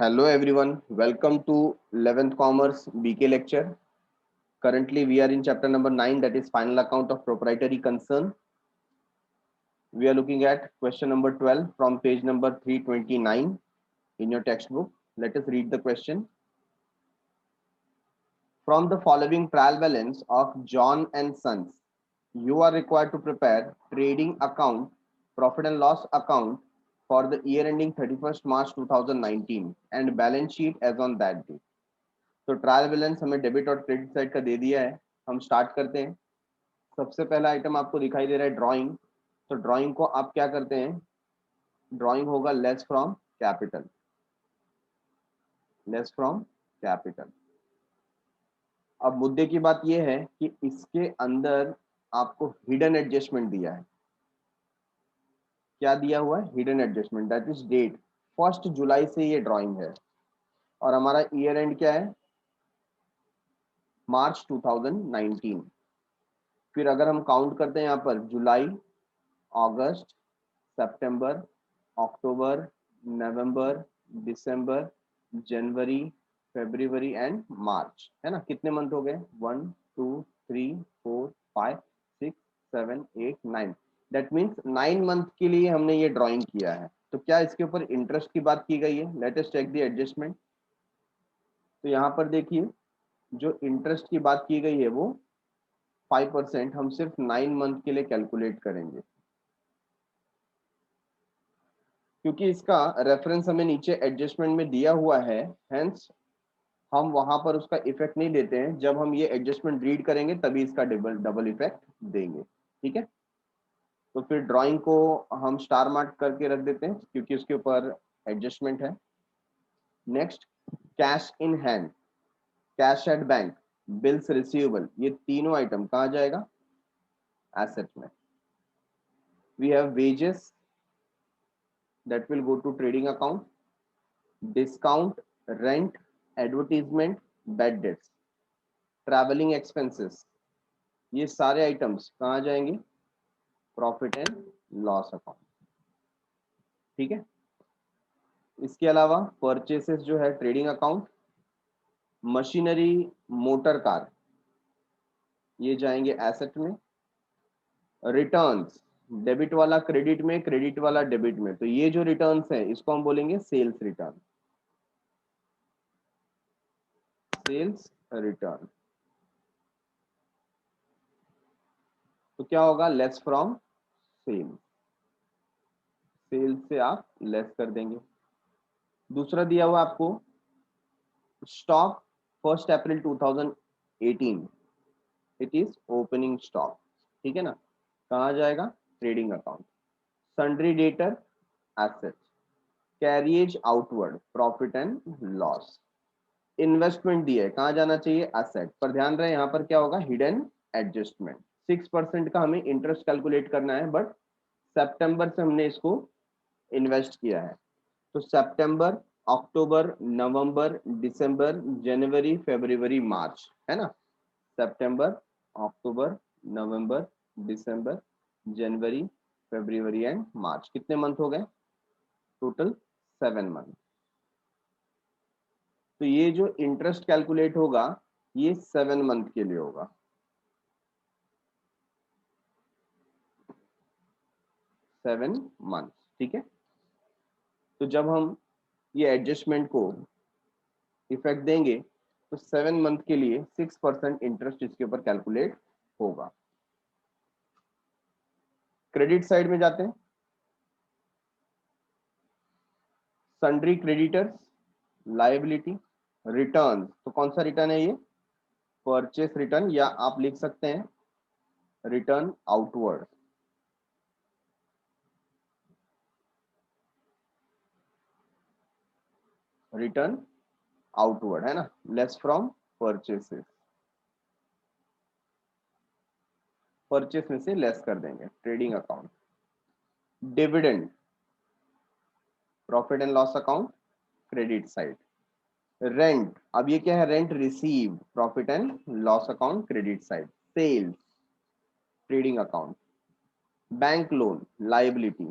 Hello everyone, welcome to 11th Commerce BK lecture. Currently we are in chapter number 9, that is final account of proprietary concern. We are looking at question number 12 from page number 329 in your textbook. Let us read the question. From the following trial balance of John and Sons, you are required to prepare trading account, profit and loss account for the year ending 31st March 2019 and balance sheet as on that date. तो trial balance हमें debit और credit side का दे दिया है। हम start करते हैं। सबसे पहला आइटम आपको दिखाई दे रहा है ड्राइंग। तो ड्राइंग को आप क्या करते हैं, ड्राइंग होगा less from capital, less from capital. अब मुद्दे की बात यह है कि इसके अंदर आपको हिडन एडजस्टमेंट दिया है। क्या दिया हुआ है? Hidden adjustment, that is date 1 जुलाई से ये ड्राइंग है और हमारा ईयर एंड क्या है? मार्च 2019। फिर अगर हम काउंट करते हैं यहाँ पर जुलाई, अगस्त, सितंबर, October, November, December, January, February and मार्च, है ना? कितने मंथ हो गए? 1 2 3 4 5 6 7 8 9। दैट मीन्स 9 मंथ के लिए हमने ये ड्राइंग किया है। तो क्या इसके ऊपर इंटरेस्ट की बात की गई है? Let us check the adjustment. तो यहाँ पर देखिए, जो इंटरेस्ट की बात की गई है वो 5% हम सिर्फ 9 मंथ के लिए कैलकुलेट करेंगे, क्योंकि इसका रेफरेंस हमें नीचे एडजस्टमेंट में दिया हुआ है। हेंस हम वहां पर उसका इफेक्ट नहीं देते हैं। जब हम ये एडजस्टमेंट रीड करेंगे तभी इसका डबल डबल इफेक्ट देंगे। ठीक है, तो फिर ड्राइंग को हम स्टार मार्क करके रख देते हैं क्योंकि उसके ऊपर एडजस्टमेंट है। Next, cash in hand, cash at bank, bills receivable, ये तीनों आइटम कहाँ जाएगा? एसेट में। We have wages, that will go to trading account, discount, rent, advertisement, bad debts, traveling expenses, ये सारे आइटम्स कहाँ जाएंगे? Profit and loss account. ठीक है, इसके अलावा परचेसेस जो है trading account, machinery, motor car, ये जाएंगे एसेट में। रिटर्न्स, डेबिट वाला क्रेडिट में, क्रेडिट वाला डेबिट में, तो ये जो रिटर्न्स है इसको हम बोलेंगे सेल्स रिटर्न, सेल्स रिटर्न। तो क्या होगा? लेस फ्रॉम सेल, सेल से आप लेस कर देंगे। दूसरा दिया हुआ आपको stock 1 April 2018, it is opening stock. ठीक है ना, कहा जाएगा? Trading account. Sundry debtor, asset. Carriage outward, profit and loss. Investment दिए, कहाँ जाना चाहिए? एसेट पर। ध्यान रहे यहाँ पर क्या होगा? Hidden adjustment. 6% का हमें इंटरेस्ट कैलकुलेट करना है, बट सितंबर से हमने इसको इन्वेस्ट किया है। तो सितंबर, October, November, December, January, February, मार्च, है ना? सितंबर, October, November, December, January, February and मार्च, कितने मंथ हो गए? Total 7 month. तो ये जो इंटरेस्ट कैलकुलेट होगा ये 7 मंथ के लिए होगा। 7 मंथ। ठीक है, तो जब हम ये एडजस्टमेंट को इफेक्ट देंगे तो 7 मंथ के लिए 6% इंटरेस्ट इसके ऊपर कैलकुलेट होगा। क्रेडिट साइड में जाते हैं। सन्ड्री क्रेडिटर्स, लायबिलिटी, रिटर्न, तो कौन सा रिटर्न है ये? परचेस रिटर्न, या आप लिख सकते हैं रिटर्न आउटवर्ड। रिटर्न आउटवर्ड, है ना? लेस फ्रॉम परचेसेस, परचेस में से लेस कर देंगे। Trading account. Dividend, profit and loss account, credit side. Rent, अब ये क्या है? Rent receive, profit and loss account, credit side. Sales, trading account. Bank loan, liability.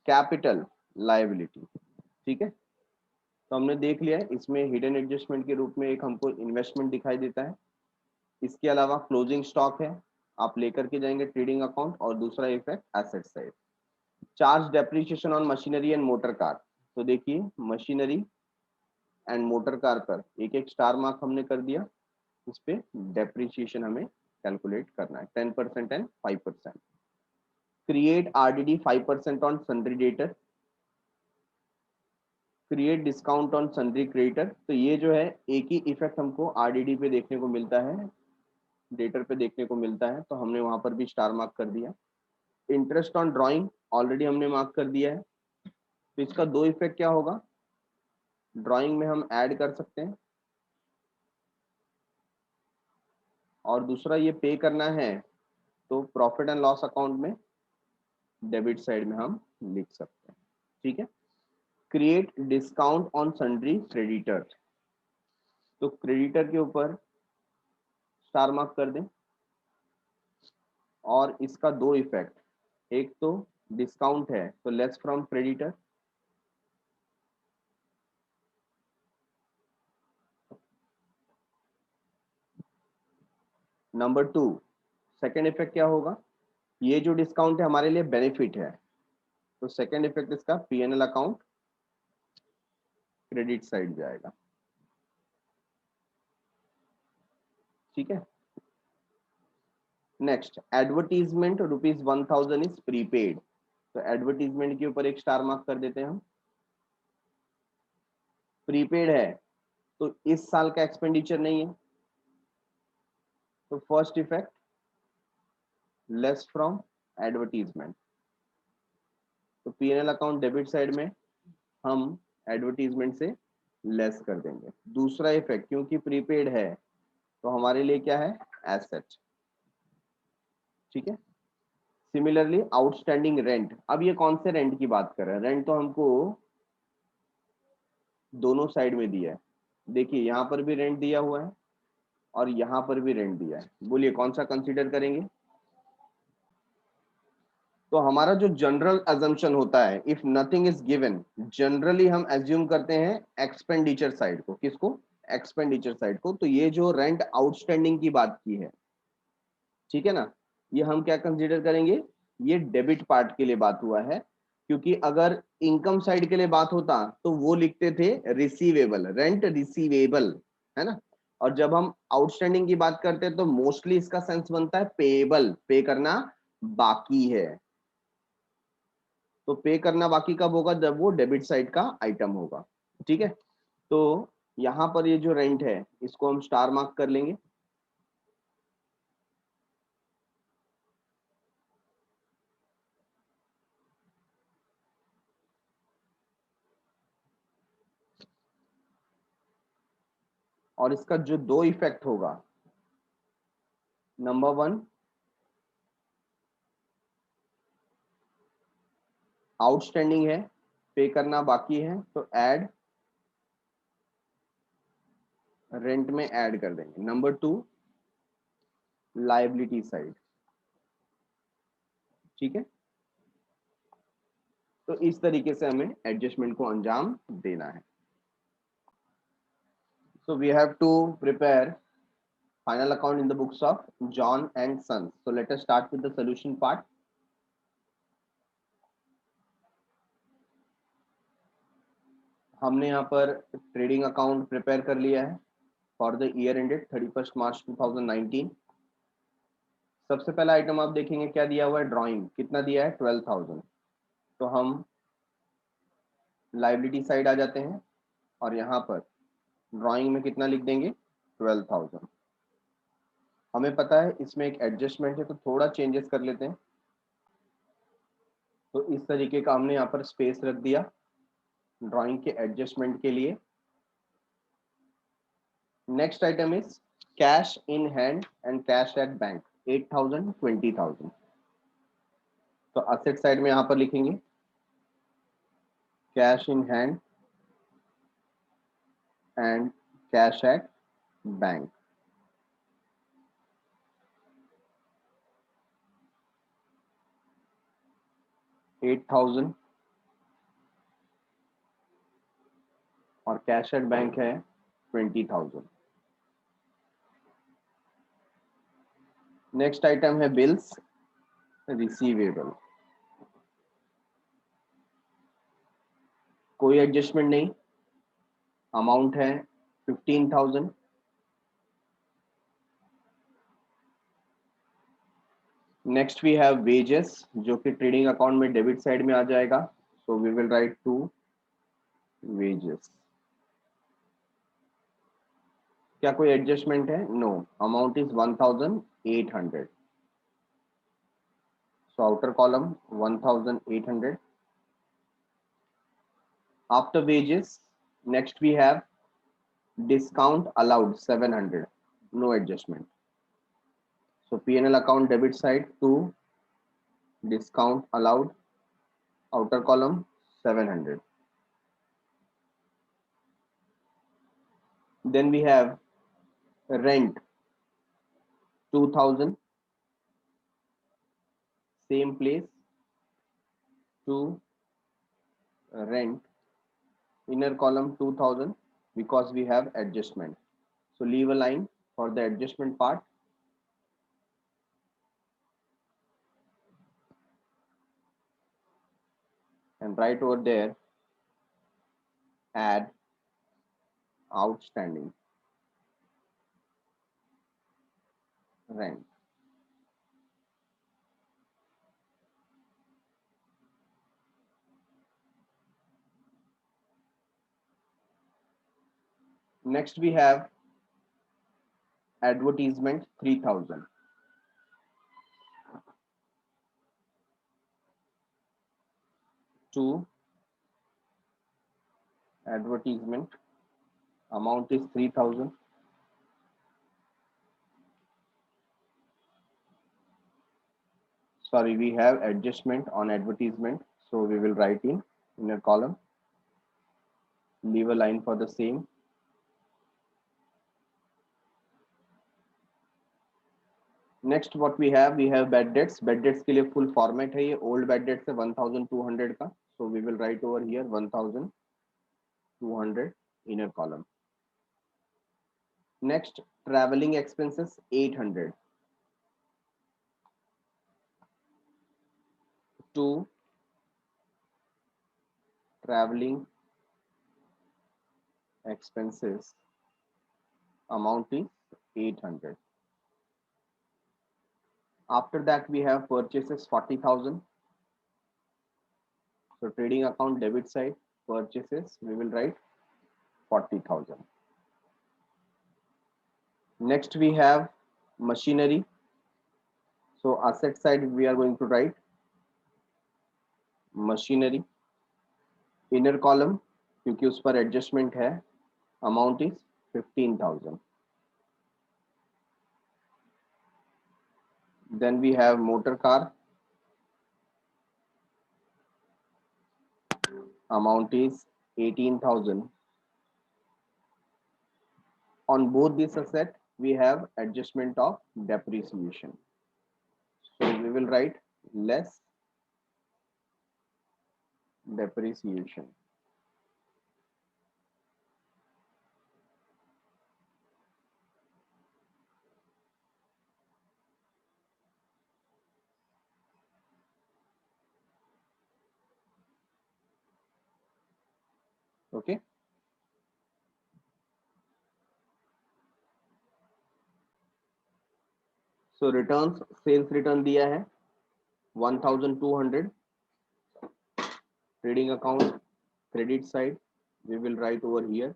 Capital, liability. ठीक है, तो हमने देख लिया है, इसमें हिडन एडजस्टमेंट के रूप में एक हमको इन्वेस्टमेंट दिखाई देता है। इसके अलावा क्लोजिंग स्टॉक है, आप लेकर के जाएंगे ट्रेडिंग अकाउंट, और दूसरा effect asset side. Charge depreciation on machinery and motor car, तो देखिए मशीनरी एंड मोटर कार पर एक एक स्टार मार्क हमने कर दिया, इस पे डेप्रिसिएशन हमें कैलकुलेट करना है 10% and 5%। Create RDD 5% on sundry debtor, create discount on sundry creditor. तो ये जो है एक ही इफेक्ट हमको आरडीडी पे देखने को मिलता है, डेटर पे देखने को मिलता है, तो हमने वहां पर भी स्टार मार्क कर दिया। इंटरेस्ट ऑन ड्राइंग ऑलरेडी हमने मार्क कर दिया है। तो इसका दो इफेक्ट क्या होगा, ड्राइंग में हम ऐड कर सकते हैं, और दूसरा ये पे करना है तो प्रॉफिट एंड लॉस अकाउंट में डेबिट साइड में हम लिख सकते हैं। ठीक है। Create discount on sundry creditor, तो क्रेडिटर के ऊपर स्टार मार्क कर दें, और इसका दो इफेक्ट, एक तो डिस्काउंट है तो less from creditor, number two second effect क्या होगा, ये जो डिस्काउंट है हमारे लिए बेनिफिट है, तो सेकेंड इफेक्ट इसका पीएनएल अकाउंट क्रेडिट साइड जाएगा। ठीक है। नेक्स्ट एडवर्टीजमेंट ₹1000 इज प्रीपेड, तो एडवर्टीजमेंट के ऊपर एक स्टार मार्क कर देते हैं हम। प्रीपेड है तो इस साल का एक्सपेंडिचर नहीं है, तो first effect less from advertisement, तो पीएनएल अकाउंट डेबिट साइड में हम एडवर्टीजमेंट से लेस कर देंगे। दूसरा इफेक्ट क्योंकि प्रीपेड है तो हमारे लिए क्या है, एसेट। ठीक है। सिमिलरली आउटस्टैंडिंग रेंट, अब ये कौन से रेंट की बात कर रहे हैं, रेंट तो हमको दोनों साइड में दिया है, देखिए यहाँ पर भी रेंट दिया हुआ है और यहाँ पर भी रेंट दिया है, बोलिए कौन सा कंसीडर करेंगे। तो हमारा जो जनरल अजम्पशन होता है, if nothing is given, generally हम एज्यूम करते हैं एक्सपेंडिचर साइड को, किसको, एक्सपेंडिचर साइड को। तो ये जो रेंट आउटस्टैंडिंग की बात की है, ठीक है ना, ये हम क्या कंसीडर करेंगे, ये डेबिट पार्ट के लिए बात हुआ है, क्योंकि अगर इनकम साइड के लिए बात होता तो वो लिखते थे रिसीवेबल, रेंट रिसीवेबल, है ना। और जब हम आउटस्टैंडिंग की बात करते हैं तो मोस्टली इसका सेंस बनता है पेएबल, पे करना बाकी है। तो पे करना बाकी कब होगा, जब वो डेबिट साइड का आइटम होगा। ठीक है। तो यहाँ पर ये जो रेंट है इसको हम स्टार मार्क कर लेंगे, और इसका जो दो इफेक्ट होगा, नंबर वन आउटस्टैंडिंग है, पे करना बाकी है, तो ऐड रेंट में ऐड कर देंगे। Number two liability side. ठीक है। तो इस तरीके से हमें एडजस्टमेंट को अंजाम देना है। So we have to prepare final account in the books of John and Sons. So let us start with the solution part. हमने यहाँ पर ट्रेडिंग अकाउंट प्रिपेयर कर लिया है for the year ended 31 March 2019। सबसे पहला आइटम आप देखेंगे क्या दिया हुआ है, ड्राइंग कितना दिया है 12,000। तो हम लाइबिलिटी साइड आ जाते हैं और यहाँ पर ड्राइंग में कितना लिख देंगे 12,000। हमें पता है इसमें एक एडजस्टमेंट है तो थोड़ा चेंजेस कर लेते हैं। तो इस तरीके का हमने यहाँ पर स्पेस रख दिया ड्राइंग के एडजस्टमेंट के लिए। Next item is cash in hand and cash at bank 8,000 20,000। तो असेट साइड में यहाँ पर लिखेंगे cash in hand and cash at bank. $8,000 और कैश एट बैंक है 20,000। नेक्स्ट आइटम है बिल्स रिसीवेबल। कोई एडजस्टमेंट नहीं, अमाउंट है 15,000। नेक्स्ट वी हैव वेजेस, जो कि ट्रेडिंग अकाउंट में डेबिट साइड में आ जाएगा, so we will write to wages. क्या कोई एडजस्टमेंट है? No, amount is 1,800। So outer column 1,800। After wages next we have discount allowed 700, no adjustment. So P&L account debit side to discount allowed, outer column 700. Then we have rent 2,000, same place to rent, inner column 2,000 because we have adjustment. So leave a line for the adjustment part. And right over there, add outstanding rent. Next we have advertisement 3,000. To advertisement, amount is 3,000. Sorry, we have adjustment on advertisement, so we will write in inner column, leave a line for the same. Next what we have bad debts. Bad debts के लिए full format है, ये old bad debts है 1,200 का, so we will write over here 1,200 inner column. Next traveling expenses 800 to traveling expenses, amount is 800. After that we have purchases 40,000. So trading account debit side, purchases, we will write 40,000. Next we have machinery. So asset side we are going to write machinery. Inner column, क्योंकि उस पर adjustment है, amount is 15,000. Then we have motor car, amount is 18,000. On both this asset we have adjustment of depreciation, so we will write less depreciation. Okay, so returns, sales return दिया है 1,200. Trading account credit side we will write over here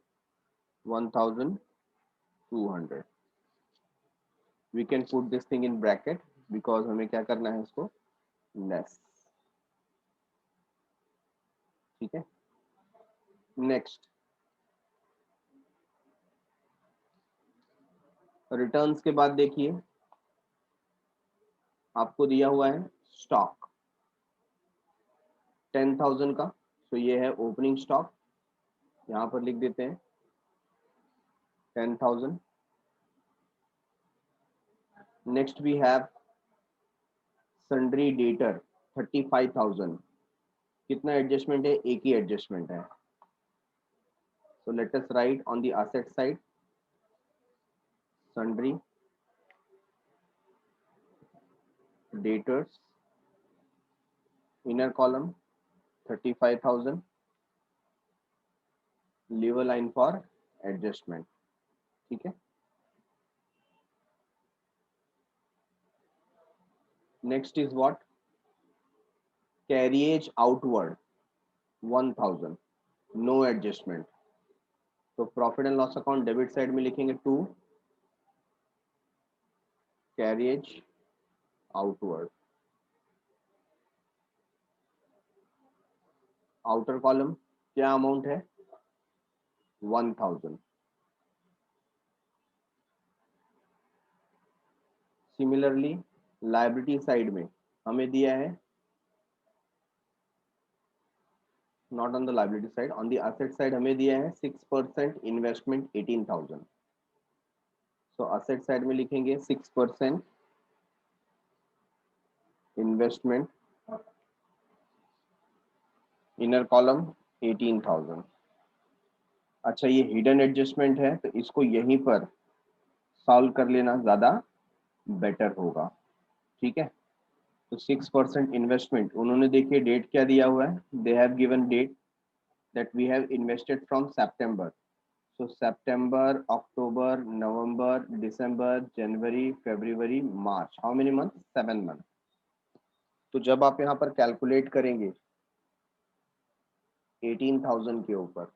1,200. We can put this thing in bracket because हमें क्या करना है इसको less. ठीक है. Next returns के बाद देखिए आपको दिया हुआ है स्टॉक 10,000 का, तो ये है ओपनिंग स्टॉक, यहाँ पर लिख देते हैं 10,000. Next we have sundry debtor 35,000. कितना एडजस्टमेंट है? एक ही एडजस्टमेंट है, So let us write on the asset side, sundry, debtors, inner column 35,000, leave a line for adjustment. ठीक है. Next is what? Carriage outward 1,000, no adjustment. तो profit and loss account debit side में लिखेंगे 2, carriage outward, outer column क्या amount है 1,000. Similarly liability side में हमें दिया है, not on the liability side, on the asset side हमें दिया है 6% इन्वेस्टमेंट 18,000. सो एसेट साइड में लिखेंगे 6% इन्वेस्टमेंट, इनर कॉलम 18,000. अच्छा, ये हिडन एडजस्टमेंट है तो इसको यहीं पर सॉल्व कर लेना ज्यादा बेटर होगा. ठीक है. तो 6% इन्वेस्टमेंट, उन्होंने देखिए डेट क्या दिया हुआ है, they have given date that we have invested from September. So September, October, November, December, January, February, March, how many month? 7 month. तो जब आप यहाँ पर कैलकुलेट करेंगे 18,000 के ऊपर,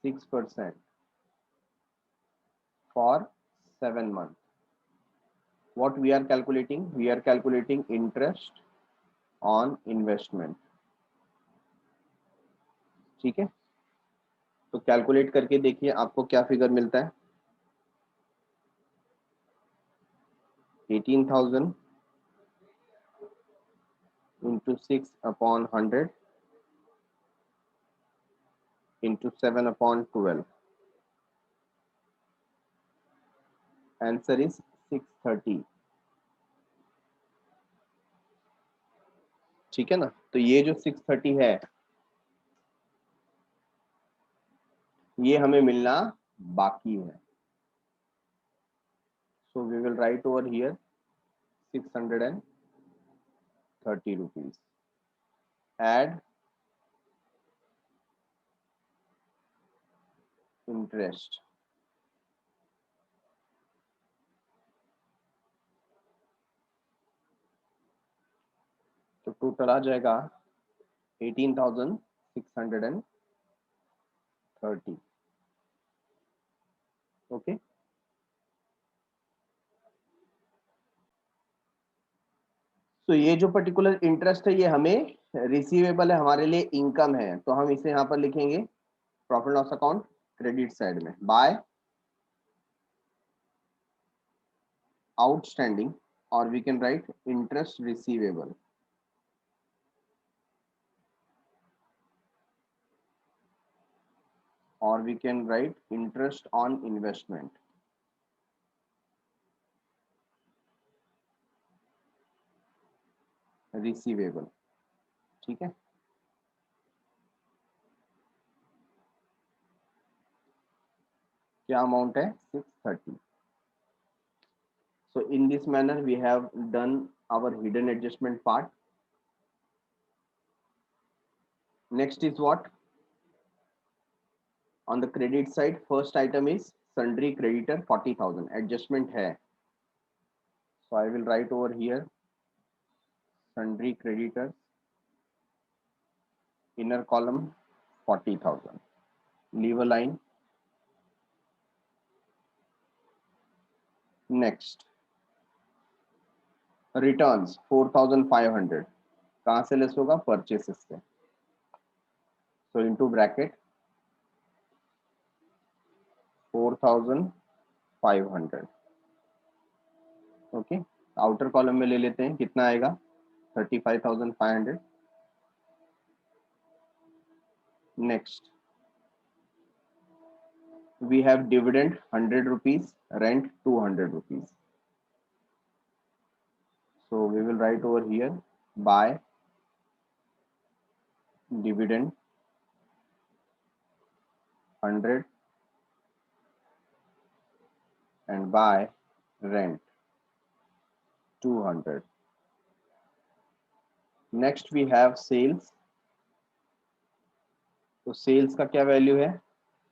six percent for 7 months. What we are calculating? We are calculating interest on investment. ठीक है. तो कैलकुलेट करके देखिए आपको क्या फिगर मिलता है. 18,000 into 6/100 into 7/12. Answer is 630. ठीक है ना. तो ये जो 630 है ये हमें मिलना बाकी है. So we will write over here 630 rupees. Add interest. तो टोटल आ जाएगा 18,630. ओके. तो ये जो पर्टिकुलर इंटरेस्ट है ये हमें रिसीवेबल है, हमारे लिए इनकम है. तो हम इसे यहाँ पर लिखेंगे profit loss account credit side में बाय आउटस्टैंडिंग, और we can write interest receivable. और we can write interest on investment. Receivable. ठीक है. क्या अमाउंट है 630. So in this manner we have done our hidden adjustment part. Next is what? On the credit side, first item is sundry creditor 40,000. Adjustment है. So I will write over here sundry creditors, inner column 40,000. Leave a line. Next, returns 4,500. कहाँ से less होगा? Purchases से. So into bracket 4,500. Okay. Outer column में ले लेते हैं, कितना आएगा 35,500. Next we have dividend 100 rupees, rent 200 rupees. So we will write over here buy dividend 100 and buy rent 200. Next we have sales. तो सेल्स का क्या वैल्यू है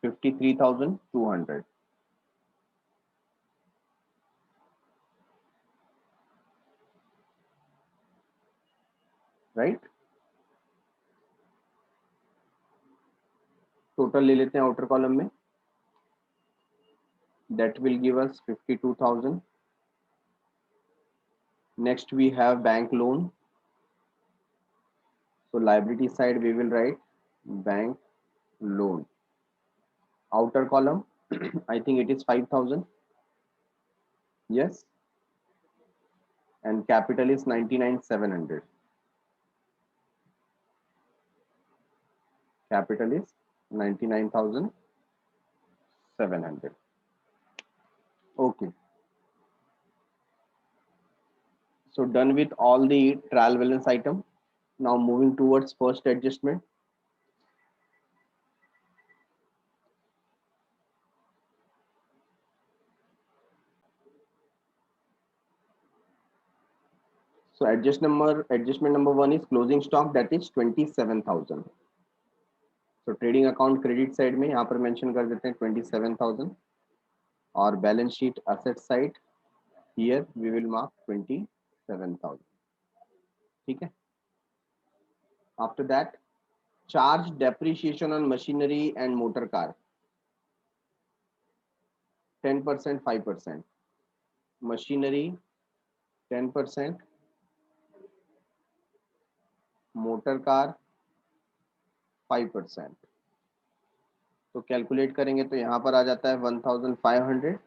53,200. राइट. टोटल ले लेते हैं आउटर कॉलम में. That will give us 52,000. Next we have bank loan. So liability side we will write bank loan. Outer column I think it is 5,000. Yes. And capital is 99,700. Capital is 99,700. Okay. So done with all the trial balance item. Now moving towards first adjustment. So adjustment number one is closing stock, that is 27,000. So trading account credit side में यहाँ पर mention कर देते हैं 27,000 और balance sheet asset side here we will mark 27,000. ठीक है. After that, charge depreciation on machinery and motor car 10%, 5%. Machinery 10%, motor car 5%. तो कैलकुलेट करेंगे तो यहाँ पर आ जाता है 1,500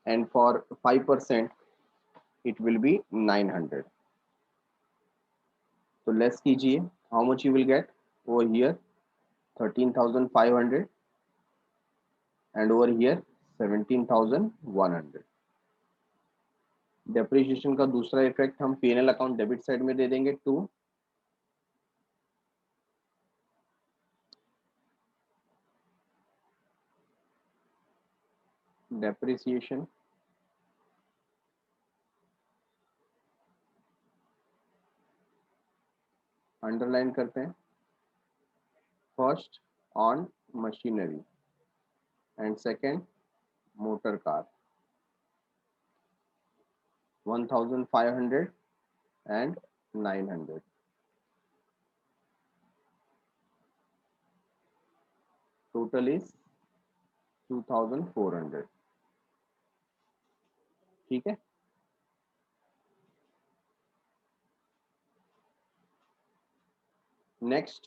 and for 5% it will be 900. तो लेस कीजिए. How much you will get over here 13,500 and over here 17,100. Depreciation का दूसरा इफेक्ट हम P&L अकाउंट डेबिट साइड में दे देंगे 2. डेप्रिसिएशन अंडरलाइन करते हैं. First on machinery and second motor car 1,500 and 900. Total is 2,400. ठीक है. Next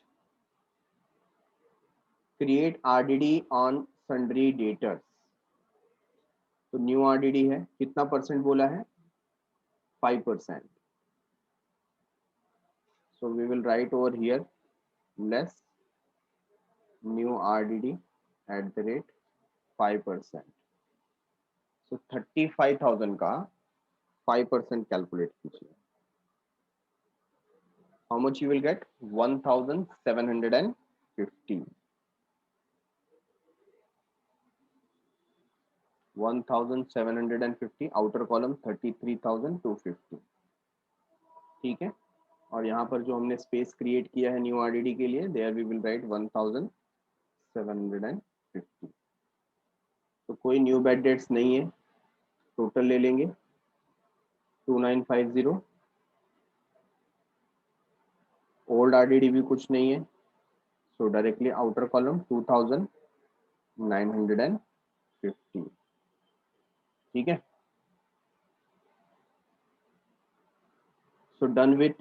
create RDD on sundry debtors. तो न्यू आरडीडी है. कितना परसेंट बोला है 5%. So we will write over here less new RDD at the rate 5%. So 35,000 का 5% calculate कीजिए. How much you will get 1,750. 1,750 outer column 33,250. ठीक है. और यहाँ पर जो हमने स्पेस क्रिएट किया है न्यू आरडीडी के लिए देयर वी विल राइट 1,750. तो कोई न्यू बैड डेट्स नहीं है. टोटल ले लेंगे 2,950. ओल्ड आरडीडी भी कुछ नहीं है. सो डायरेक्टली आउटर कॉलम 2,950. ठीक है. So done with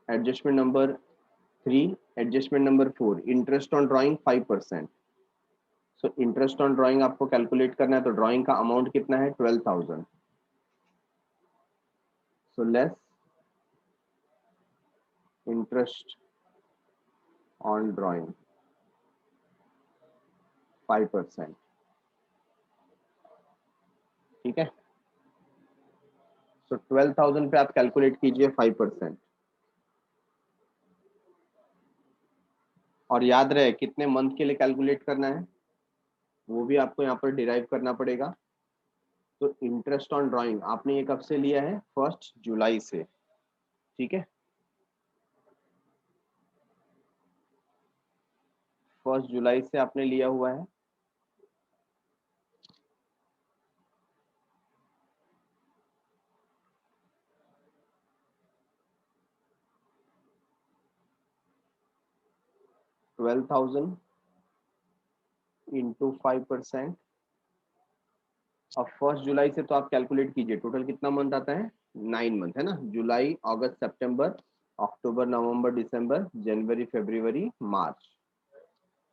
adjustment number 3. Adjustment number 4 interest on drawing 5%. So interest on drawing आपको कैलकुलेट करना है. तो ड्राइंग का अमाउंट कितना है 12,000. So less interest on drawing 5%. ठीक है. सो 12,000 पे आप कैलकुलेट कीजिए 5%। और याद रहे कितने मंथ के लिए कैलकुलेट करना है वो भी आपको यहाँ पर डिराइव करना पड़ेगा। तो इंटरेस्ट ऑन ड्राइंग आपने ये कब से लिया है? 1 जुलाई से। ठीक है, 1 जुलाई से आपने लिया हुआ है। $12,000 इंटू 5%। अब 1 जुलाई से तो आप कैलकुलेट कीजिए टोटल कितना मंथ आता है? 9 मंथ है ना, जुलाई अगस्त सितंबर October November December January February मार्च।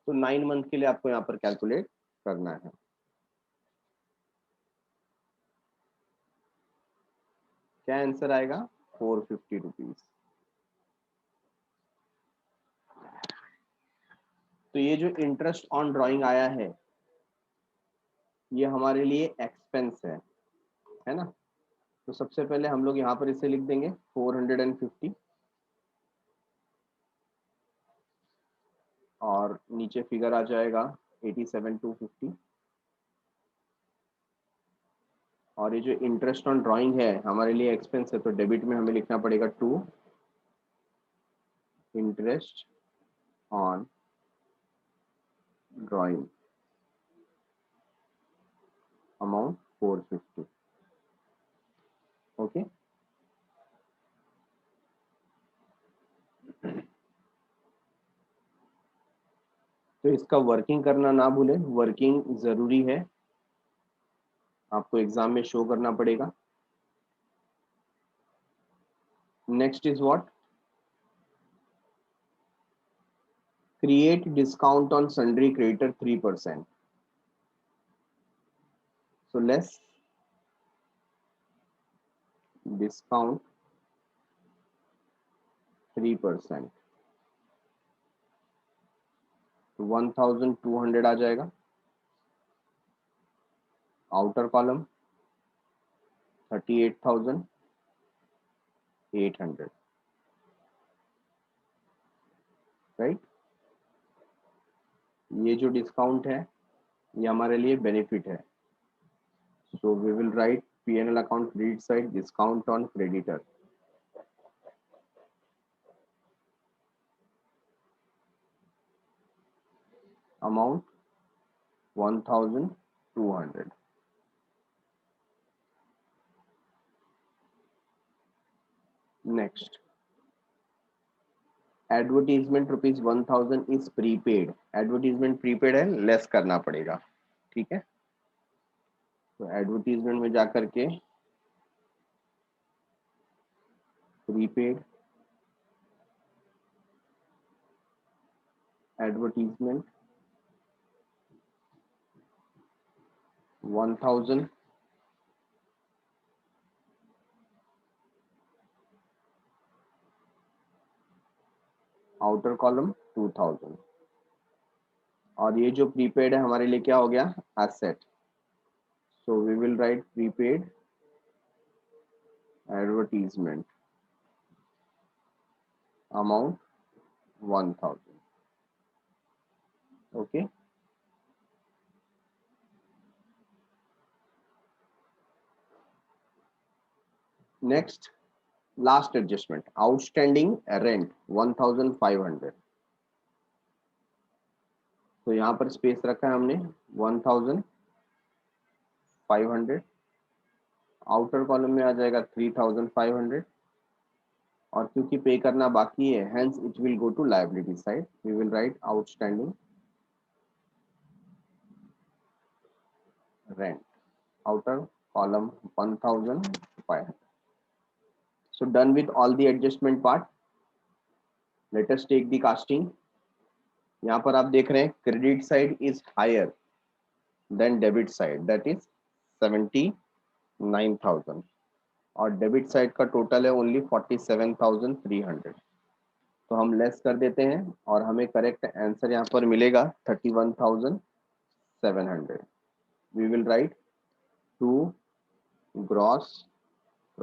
तो 9 मंथ के लिए आपको यहाँ पर कैलकुलेट करना है। क्या आंसर आएगा? 450 रुपीज। तो ये जो इंटरेस्ट ऑन ड्राइंग आया है ये हमारे लिए एक्सपेंस है ना। तो सबसे पहले हम लोग यहाँ पर इसे लिख देंगे 450 और नीचे फिगर आ जाएगा 87,250। और ये जो इंटरेस्ट ऑन ड्राइंग है हमारे लिए एक्सपेंस है तो डेबिट में हमें लिखना पड़ेगा 2 interest on drawing amount 450। Okay, तो इसका वर्किंग करना ना भूलें, वर्किंग जरूरी है, आपको एग्जाम में शो करना पड़ेगा। Next is what? Create discount on sundry creditor 3%। so less discount 3%, 1,200 आ जाएगा। Outer column 38,800, right. ये जो डिस्काउंट है ये हमारे लिए बेनिफिट है। So we will write P&L account credit side discount on creditor amount 1,200। Next, advertisement ₹1,000 is prepaid. Advertisement prepaid है, लेस करना पड़ेगा। ठीक है, तो एडवर्टीजमेंट में जाकर के प्रीपेड एडवर्टीजमेंट 1,000 आउटर कॉलम 2,000। और ये जो प्रीपेड है हमारे लिए क्या हो गया? Asset. So we will write prepaid advertisement amount 1,000। Okay, next last adjustment outstanding rent 1,500। तो यहाँ पर स्पेस रखा है हमने 1,500। आउटर कॉलम में आ जाएगा 3,500 और क्योंकि पे करना बाकी है hence it will go to liability side. We will write outstanding rent outer column 1,500. So done with all the adjustment part. Let us take the casting. यहाँ पर आप देख रहे हैं credit side is higher than debit side, that is 79,000 और debit side का total है only 47,300। तो हम लेस कर देते हैं और हमें करेक्ट आंसर यहाँ पर मिलेगा 31,700। We will write to gross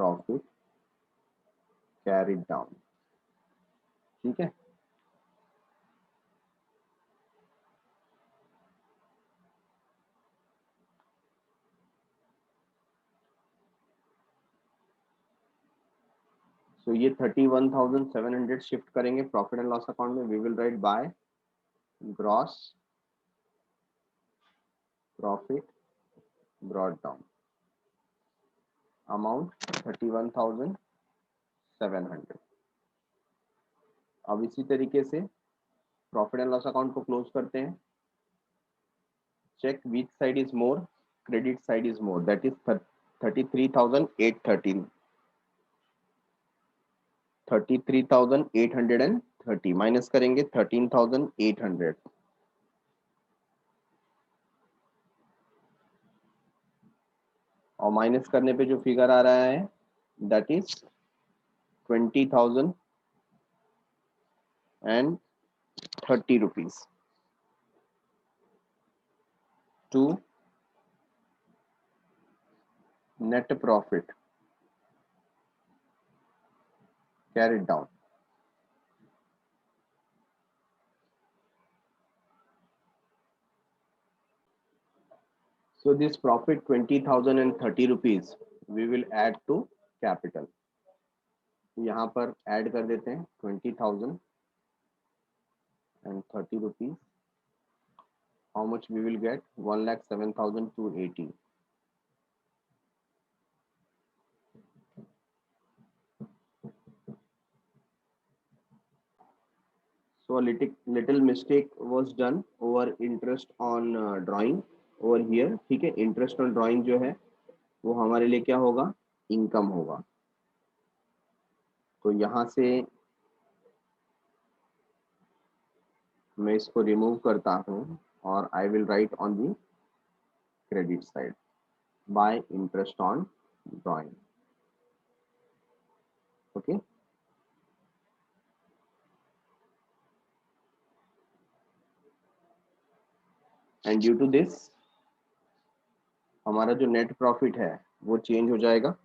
profit carried down. ठीक है, सो ये 31,700 शिफ्ट करेंगे प्रॉफिट एंड लॉस अकाउंट में। We will write by gross profit brought down, amount 31,700। अब इसी तरीके से प्रॉफिट एंड लॉस अकाउंट को क्लोज करते हैं। Check which side is more, credit side is more, that is 33,813, 33,830 minus करेंगे 13,800, और माइनस करने पे जो फिगर आ रहा है that is 20,030 rupees to net profit carried down. So this profit 20,030 rupees we will add to capital. यहाँ पर ऐड कर देते हैं 20,030 rupees. How much we will get? 1,07,280. So a little mistake was done over interest on drawing over here. ठीक है, interest on drawing जो है वो हमारे लिए क्या होगा, इनकम होगा। तो यहाँ से मैं इसको रिमूव करता हूँ और I will write on the credit side by interest on drawing. Okay, and due to this हमारा जो नेट प्रॉफिट है वो चेंज हो जाएगा।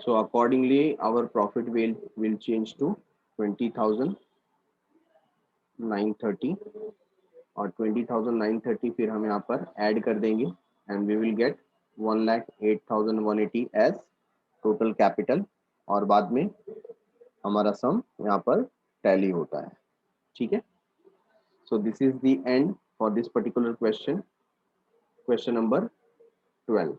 So accordingly our profit will change to 20,930 और 20,930 फिर हम यहाँ पर ऐड कर देंगे and we will get 1,08,180 as total capital, और बाद में हमारा सम यहाँ पर टैली होता है। ठीक है, so this is the end for this particular question, question number 12।